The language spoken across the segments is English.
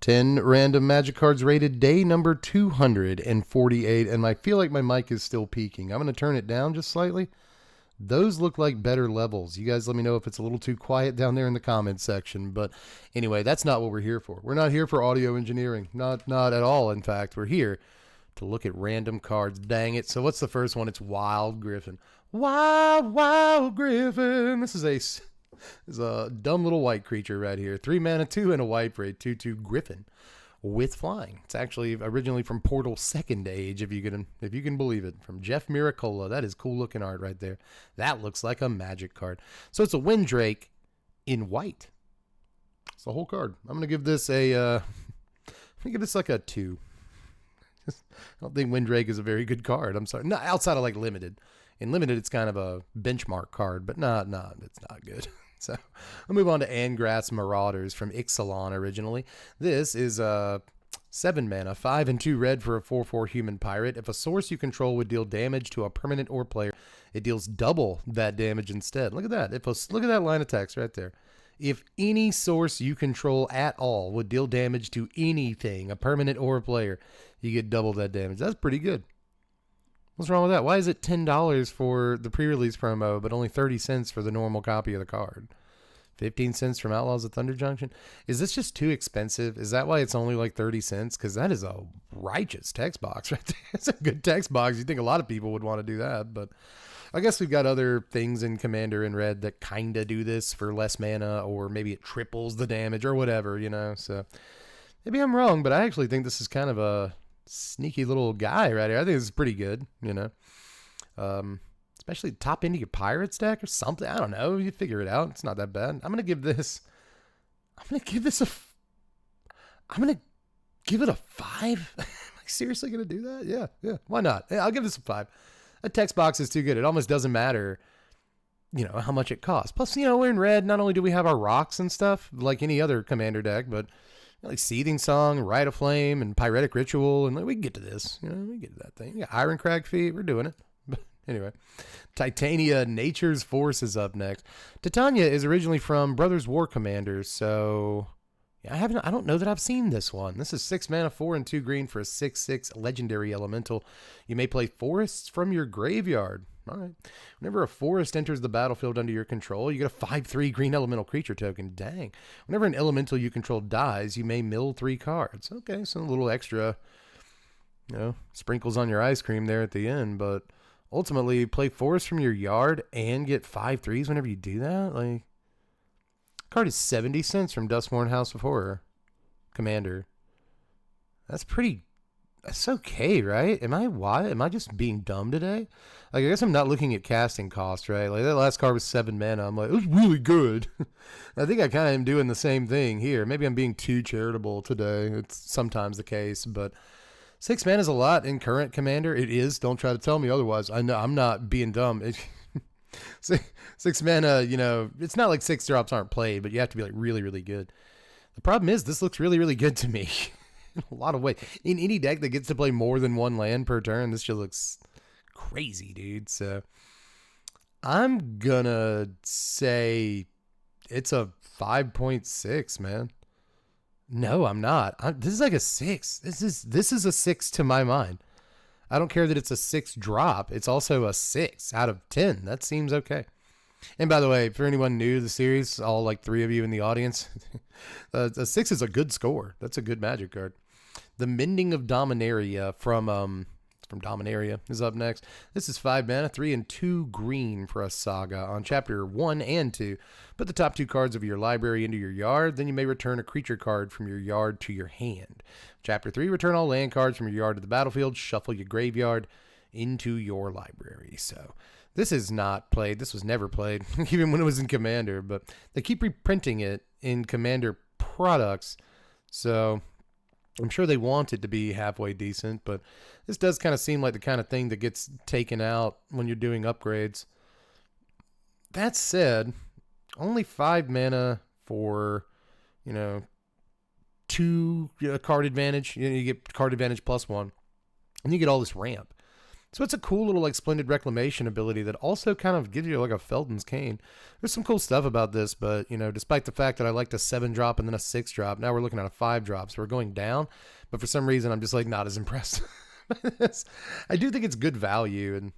10 random magic cards rated, day number 248, and I feel like my mic is still peaking. I'm going to turn it down just slightly. Those look like better levels. You guys let me know if it's a little too quiet down there in the comments section. But anyway, that's not what we're here for. We're not here for audio engineering. Not at all, in fact. We're here to look at random cards. Dang it. So what's the first one? It's Wild Griffin. Wild Griffin. This is a dumb little white creature right here. 3 mana, 2 and a white for a 2/2 Griffin with flying. It's actually originally from Portal Second Age, if you can believe it, from Jeff Miracola. That is cool looking art right there. That looks like a magic card. So it's a Windrake in white. It's the whole card. I'm gonna give this like a 2. I don't think Windrake is a very good card. I'm sorry. Not outside of like limited. In limited, it's kind of a benchmark card, but it's not good. So I'll move on to Angras Marauders from Ixalan originally. This is a 7 mana, 5 and 2 red for a 4/4 human pirate. If a source you control would deal damage to a permanent or player, it deals double that damage instead. Look at that. Look at that line of text right there. If any source you control at all would deal damage to anything, a permanent or a player, you get double that damage. That's pretty good. What's wrong with that? Why is it $10 for the pre-release promo, but only 30 cents for the normal copy of the card? 15 cents from Outlaws of Thunder Junction? Is this just too expensive? Is that why it's only like 30 cents? Because that is a righteous text box right there. It's a good text box. You'd think a lot of people would want to do that, but I guess we've got other things in Commander in Red that kind of do this for less mana, or maybe it triples the damage or whatever, So maybe I'm wrong, but I actually think this is kind of a sneaky little guy right here. I think this is pretty good, especially top into your Pirates deck or something. I don't know. You figure it out. It's not that bad. I'm gonna give it a 5. Am I seriously gonna do that? Yeah. Why not? Yeah, I'll give this a 5. A text box is too good. It almost doesn't matter, how much it costs. Plus, we're in red. Not only do we have our rocks and stuff like any other Commander deck, but like Seething Song, Rite of Flame, and Pyretic Ritual, and we can get to this. We get to that thing. We got Ironcrag Feet. We're doing it. But anyway, Titania, Nature's Force is up next. Tatana is originally from Brothers War Commanders, so yeah, I don't know that I've seen this one. This is 6 mana, 4 and 2 green for a 6/6 legendary elemental. You may play forests from your graveyard. All right. Whenever a forest enters the battlefield under your control, you get a 5/3 green elemental creature token. Dang. Whenever an elemental you control dies, you may mill 3 cards. Okay, so a little extra, sprinkles on your ice cream there at the end. But ultimately, play forest from your yard and get 5/3s whenever you do that. Like, card is 70 cents from Dustborn House of Horror Commander. That's okay, right? Am I just being dumb today? Like, I guess I'm not looking at casting cost, right? Like, that last card was 7 mana. I'm like, it was really good. I think I kind of am doing the same thing here. Maybe I'm being too charitable today. It's sometimes the case, but 6 mana is a lot in current Commander. It is. Don't try to tell me otherwise. I know I'm not being dumb. 6 mana, it's not like 6 drops aren't played, but you have to be like really, really good. The problem is this looks really, really good to me. In a lot of ways. In any deck that gets to play more than 1 land per turn, this just looks crazy, dude. So I'm gonna say it's a 5.6, man. No, I'm not. This is like a 6. This is a 6 to my mind. I don't care that it's a 6 drop. It's also a 6 out of 10. That seems okay. And by the way, for anyone new to the series, all like 3 of you in the audience, a 6 is a good score. That's a good magic card. The Mending of Dominaria from Dominaria is up next. This is 5 mana, 3 and 2 green for a saga. On chapter 1 and 2, put the top 2 cards of your library into your yard. Then you may return a creature card from your yard to your hand. Chapter 3, return all land cards from your yard to the battlefield. Shuffle your graveyard into your library. So this is not played. This was never played, even when it was in Commander. But they keep reprinting it in Commander products. So I'm sure they want it to be halfway decent, but this does kind of seem like the kind of thing that gets taken out when you're doing upgrades. That said, only 5 mana for, 2 card advantage. You get card advantage +1, and you get all this ramp. So it's a cool little like Splendid Reclamation ability that also kind of gives you like a Felden's Cane. There's some cool stuff about this, but despite the fact that I liked a 7-drop and then a 6-drop, now we're looking at a 5-drop, so we're going down. But for some reason, I'm just like not as impressed by this. I do think it's good value, and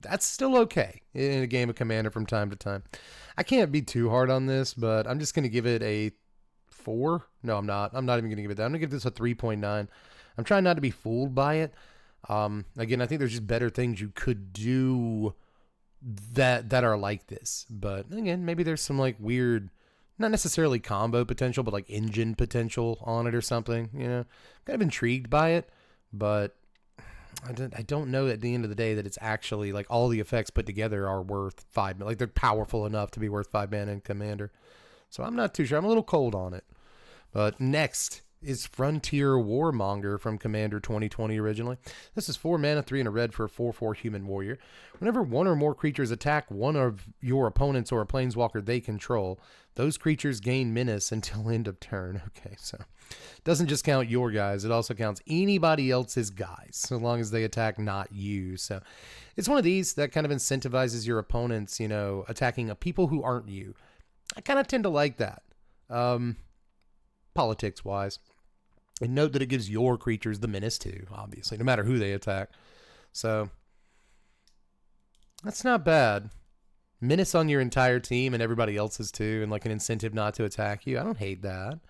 that's still okay in a game of Commander from time to time. I can't be too hard on this, but I'm just going to give it a 4. No, I'm not. I'm not even going to give it that. I'm going to give this a 3.9. I'm trying not to be fooled by it. Again, I think there's just better things you could do that are like this. But again, maybe there's some like weird, not necessarily combo potential, but like engine potential on it or something. Kind of intrigued by it, but I don't know at the end of the day that it's actually like all the effects put together are worth 5. Like they're powerful enough to be worth 5 mana in Commander. So I'm not too sure. I'm a little cold on it. But next is Frontier Warmonger from Commander 2020 originally. This is 4 mana, 3 and a red for a 4/4 human warrior. Whenever one or more creatures attack one of your opponents or a planeswalker they control, those creatures gain menace until end of turn. Okay, so it doesn't just count your guys, it also counts anybody else's guys, so long as they attack not you. So it's one of these that kind of incentivizes your opponents, attacking people who aren't you. I kind of tend to like that, politics-wise. And note that it gives your creatures the menace too, obviously, no matter who they attack. So that's not bad. Menace on your entire team and everybody else's too, and like an incentive not to attack you. I don't hate that.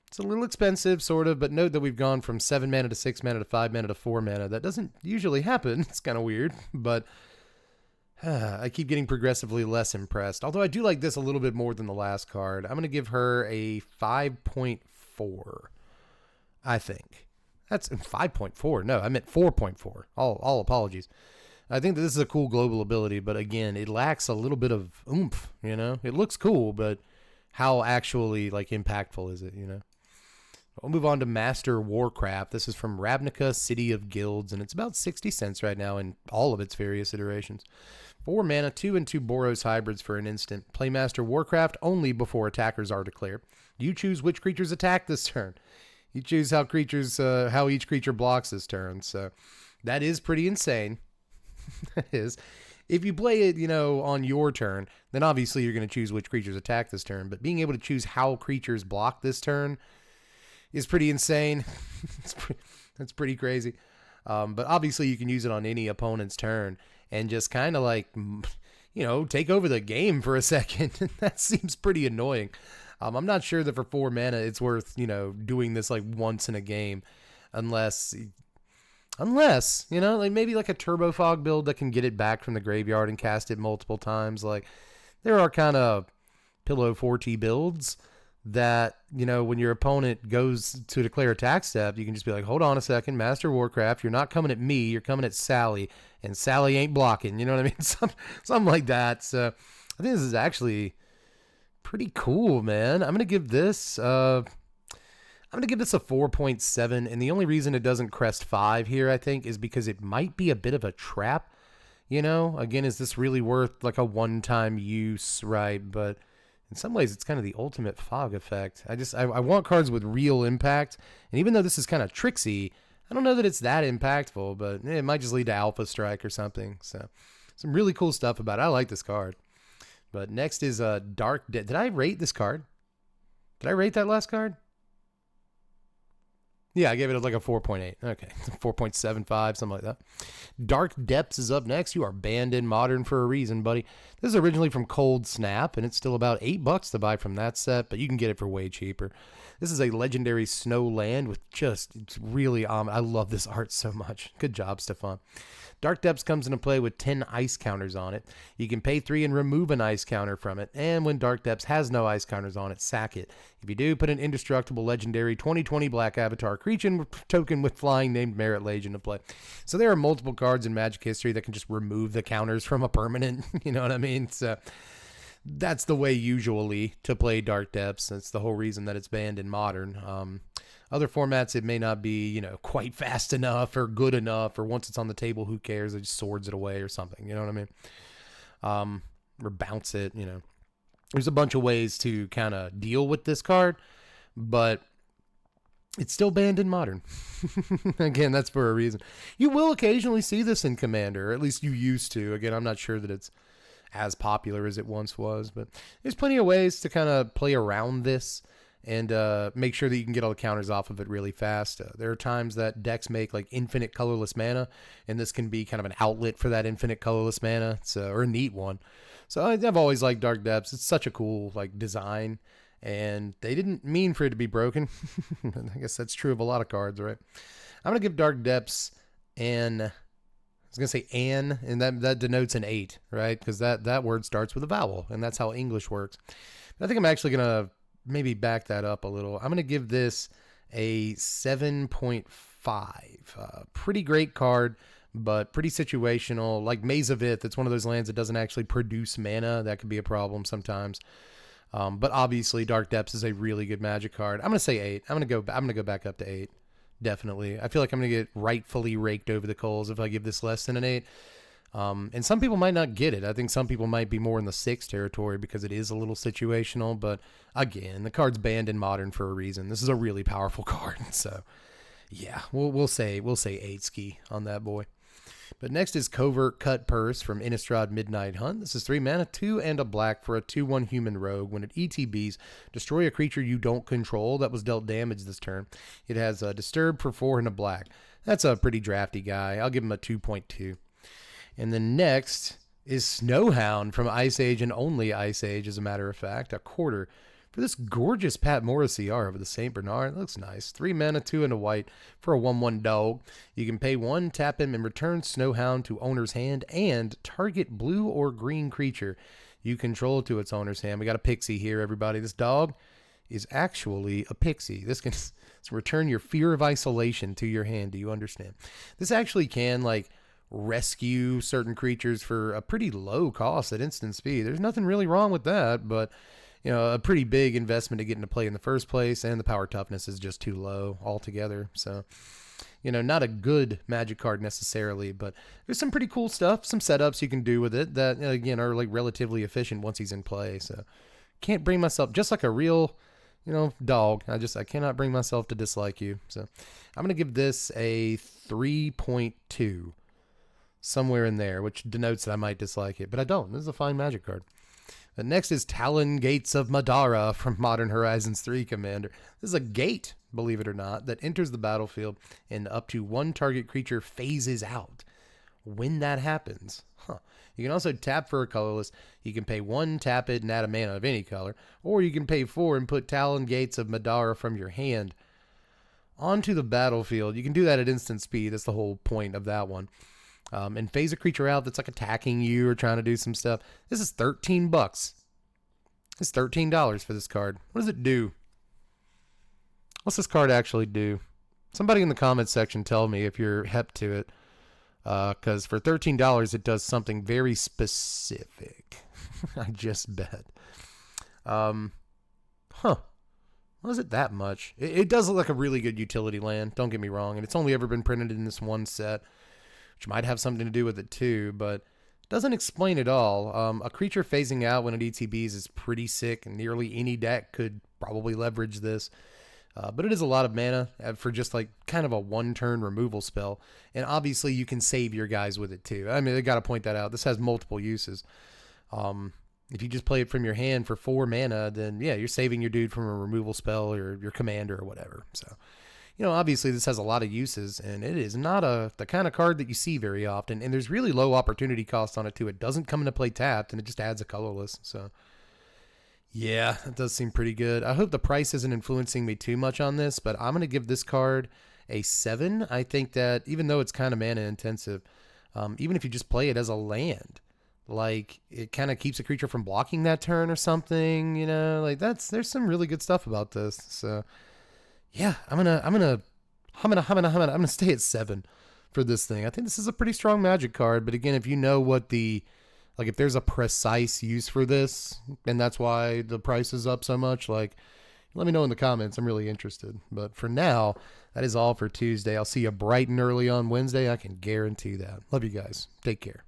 It's a little expensive, sort of, but note that we've gone from 7 mana to 6 mana to 5 mana to 4 mana. That doesn't usually happen. It's kind of weird, but I keep getting progressively less impressed. Although I do like this a little bit more than the last card. I'm going to give her a 5.4. I think. That's 5.4. No, I meant 4.4. All apologies. I think that this is a cool global ability, but again, it lacks a little bit of oomph, It looks cool, but how actually, like, impactful is it, We'll move on to Master Warcraft. This is from Ravnica, City of Guilds, and it's about 60 cents right now in all of its various iterations. 4 mana, 2 and 2 Boros hybrids for an instant. Play Master Warcraft only before attackers are declared. You choose which creatures attack this turn. You choose how each creature blocks this turn. So that is pretty insane. That is. If you play it, on your turn, then obviously you're going to choose which creatures attack this turn. But being able to choose how creatures block this turn is pretty insane. That's pretty crazy. But obviously you can use it on any opponent's turn and just kind of like, take over the game for a second. That seems pretty annoying. I'm not sure that for 4 mana it's worth, doing this like once in a game unless, like maybe like a Turbo Fog build that can get it back from the graveyard and cast it multiple times. Like there are kind of Pillow 4T builds that, when your opponent goes to declare attack step, you can just be like, hold on a second, Master Warcraft, you're not coming at me, you're coming at Sally, and Sally ain't blocking. You know what I mean? Something like that. So I think this is actually pretty cool, man. I'm going to give this a 4.7, and the only reason it doesn't crest 5 here, I think, is because it might be a bit of a trap. Again, is this really worth like a one-time use, right? But in some ways, it's kind of the ultimate fog effect. I want cards with real impact, and even though this is kind of tricksy, I don't know that it's that impactful, but it might just lead to Alpha Strike or something. So some really cool stuff about it. I like this card. But next is Dark Dead. Did I rate this card? Did I rate that last card? Yeah, I gave it like a 4.8. Okay, 4.75, something like that. Dark Depths is up next. You are banned in Modern for a reason, buddy. This is originally from Cold Snap, and it's still about $8 to buy from that set, but you can get it for way cheaper. This is a legendary snow land with it's really, I love this art so much. Good job, Stefan. Dark Depths comes into play with 10 ice counters on it. You can pay 3 and remove an ice counter from it, and when Dark Depths has no ice counters on it, sack it. If you do, put an indestructible legendary 2020 black avatar creature token with flying named Merit Lage into play. So there are multiple cards in Magic history that can just remove the counters from a permanent, you know what I mean? So that's the way usually to play Dark Depths. That's the whole reason that it's banned in Modern. Other formats, it may not be, quite fast enough or good enough, or once it's on the table, who cares? It just swords it away or something. You know what I mean? Or bounce it, There's a bunch of ways to kind of deal with this card, but It's still banned in Modern. Again, that's for a reason. You will occasionally see this in Commander, or at least you used to. Again, I'm not sure that it's as popular as it once was, but there's plenty of ways to kind of play around this and make sure that you can get all the counters off of it really fast. There are times that decks make like infinite colorless mana, and this can be kind of an outlet for that infinite colorless mana, or a neat one. So I've always liked Dark Depths. It's such a cool like design, and they didn't mean for it to be broken. I guess that's true of a lot of cards, right? I'm gonna give Dark Depths and that denotes an 8, right? Because that word starts with a vowel, and that's how English works. But I think I'm actually gonna maybe back that up a little. I'm gonna give this a 7.5. Pretty great card, but pretty situational. Like Maze of Ith, it's one of those lands that doesn't actually produce mana. That could be a problem sometimes. But obviously, Dark Depths is a really good Magic card. I'm gonna say 8. I'm gonna go back up to 8. Definitely. I feel like I'm gonna get rightfully raked over the coals if I give this less than an 8. And some people might not get it. I think some people might be more in the 6 territory because it is a little situational. But again, the card's banned in Modern for a reason. This is a really powerful card. So yeah, we'll say 8 ski on that boy. But next is Covert Cut Purse from Innistrad Midnight Hunt. This is 3 mana, 2 and a black for a 2/1 human rogue. When it ETBs, destroy a creature you don't control that was dealt damage this turn. It has a Disturb for 4 and a black. That's a pretty drafty guy. I'll give him a 2.2. And then next is Snowhound from Ice Age and only Ice Age, as a matter of fact. A quarter for this gorgeous Pat Morrissey art of the St. Bernard. It looks nice. 3 mana, 2 and a white for a 1/1 dog. You can pay 1, tap him, and return Snowhound to owner's hand and target blue or green creature you control to its owner's hand. We got a pixie here, everybody. This dog is actually a pixie. This can return your fear of isolation to your hand. Do you understand? This actually can, like, rescue certain creatures for a pretty low cost at instant speed. There's nothing really wrong with that, but you know, a pretty big investment to get into play in the first place, and the power toughness is just too low altogether. So, you know, not a good Magic card necessarily, but there's some pretty cool stuff, some setups you can do with it that, again, are like relatively efficient once he's in play. So can't bring myself, just like a real, you know, dog, I cannot bring myself to dislike you. So I'm going to give this a 3.2. Somewhere in there, which denotes that I might dislike it, but I don't. This is a fine Magic card. The next is Talon Gates of Madara from Modern Horizons 3 Commander. This is a gate, believe it or not, that enters the battlefield and up to 1 target creature phases out. When that happens, you can also tap for a colorless. You can pay 1, tap it, and add a mana of any color, or you can pay 4 and put Talon Gates of Madara from your hand onto the battlefield. You can do that at instant speed. That's the whole point of that one. And phase a creature out that's like attacking you or trying to do some stuff. This is $13. It's $13 for this card. What does it do? What's this card actually do? Somebody in the comments section tell me if you're hep to it. Because for $13, it does something very specific. I just bet. Was it that much? It does look like a really good utility land. Don't get me wrong. And it's only ever been printed in this one set, which might have something to do with it too, but it doesn't explain it all. A creature phasing out when it ETBs is pretty sick, and nearly any deck could probably leverage this. But it is a lot of mana for just like kind of a 1-turn removal spell. And obviously you can save your guys with it too. I mean, I got to point that out. This has multiple uses. If you just play it from your hand for 4 mana, then yeah, you're saving your dude from a removal spell or your commander or whatever. So, you know, obviously this has a lot of uses, and it is not the kind of card that you see very often, and there's really low opportunity cost on it too. It doesn't come into play tapped, and it just adds a colorless. So yeah, it does seem pretty good. I hope the price isn't influencing me too much on this, but I'm going to give this card a 7. I think that even though it's kind of mana intensive, even if you just play it as a land, like it kind of keeps a creature from blocking that turn or something, you know, like there's some really good stuff about this. So yeah, I'm gonna stay at 7 for this thing. I think this is a pretty strong Magic card, but again, if you know what if there's a precise use for this, and that's why the price is up so much, like, let me know in the comments. I'm really interested. But for now, that is all for Tuesday. I'll see you bright and early on Wednesday. I can guarantee that. Love you guys. Take care.